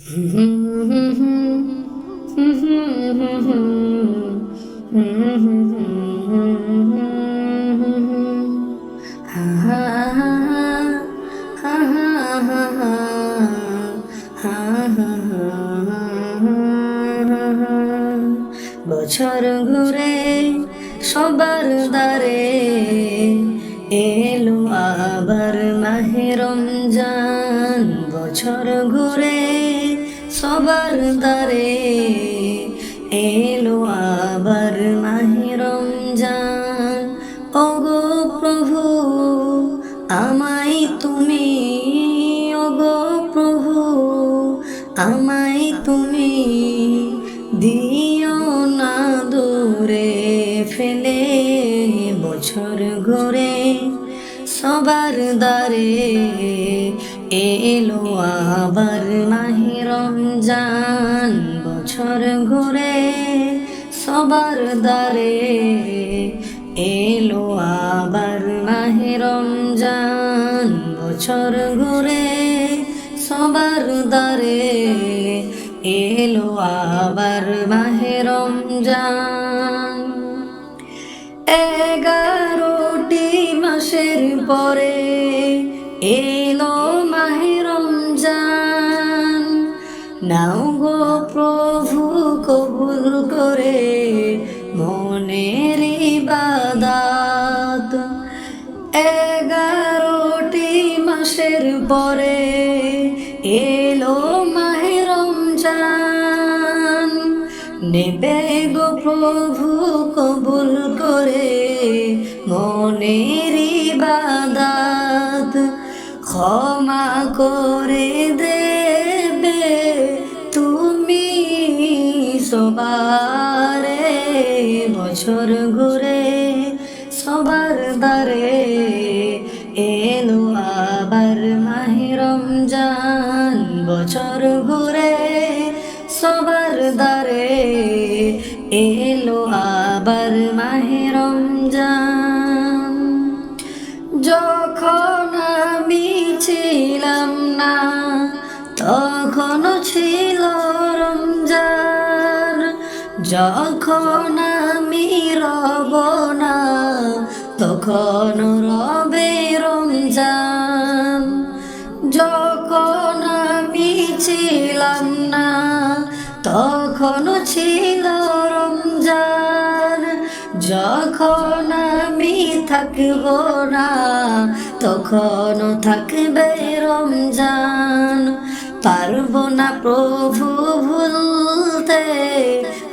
বছর ঘুরে সবার দ্বারে এলো আবার মাহে রমজান। বছর ঘুরে সবার দ্বারে এলো আবার মাহে রমজান। ওগো প্রভু আমায় তুমি, ওগো প্রভু আমায় তুমি দিও না দূরে ফেলে। বছর ঘুরে সবার দ্বারে এলো আবার মাহে রমজান। বছর ঘুরে সবার দ্বারে এলো আবার মাহে রমজান। বছর ঘুরে সবার দ্বারে এলো আবার মাহে রমজান। 11টি মাসের পরে এলো মাহে রমজান। নাও গো প্রভু কবুল করে মনের ইবাদত। 11টি মাসের পরে এলো মাহে রমজান। নেবে গো প্রভু কবুল করে মনের ইবাদত। ক্ষমা করে দেবে তুমি সবারে। বছর ঘুরে সবার দ্বারে এলো আবার মাহে রমজান। বছর ঘুরে সবার দ্বারে এলো আবার মাহে রমজান। যখন আমি ছিলাম না তখনও ছিল রমজান। যখন আমি রব না তখন রবে রমজান। যখন আমি ছিলাম না তখনও ছিল রমজান। যখন আমি থাকব না তখনও থাকবে রমজান। পারবো না প্রভু ভুলতে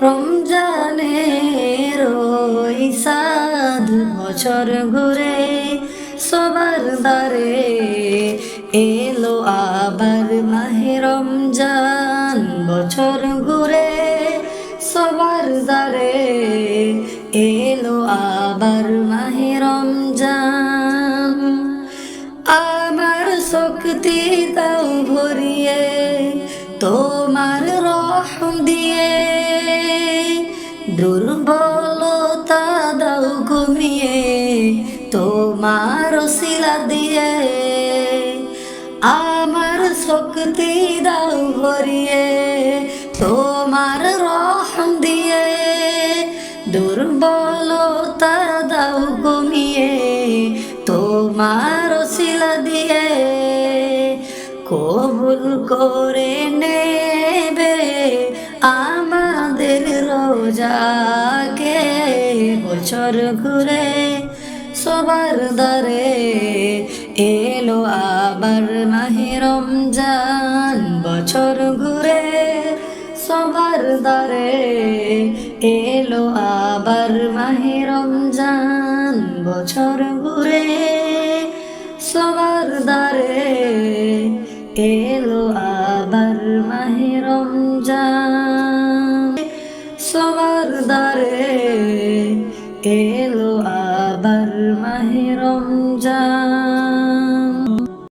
রমজানের ওই সাধ। বছর ঘুরে সবার দ্বারে এলো আবার মাহে রমজান। বছর ঘুরে সবার দ্বারে এলো আবার মাহে রমজান। আমার শক্তি দাও ভরিয়ে তোমার রহম দিয়ে, দুর্বলতা দাও কমিয়ে তোমার ওসিলা দিয়ে। আমার শক্তি দাও ভরিয়ে তোমার রহম দিয়ে, দুর্বলতা দাও কমিয়ে তোমার ওসিলা দিয়ে। কবুল করে নেবে আমাদের রোজাকে। বছর ঘুরে সবার দ্বারে এলো আবার মাহে রমজান। বছর ঘুরে সবার দ্বারে এলো আবার মাহে রমজান। বছর ঘুরে সবার দ্বারে এলো আবার মাহে রমজান। সবার দ্বারে এলো আবার মাহে রমজান।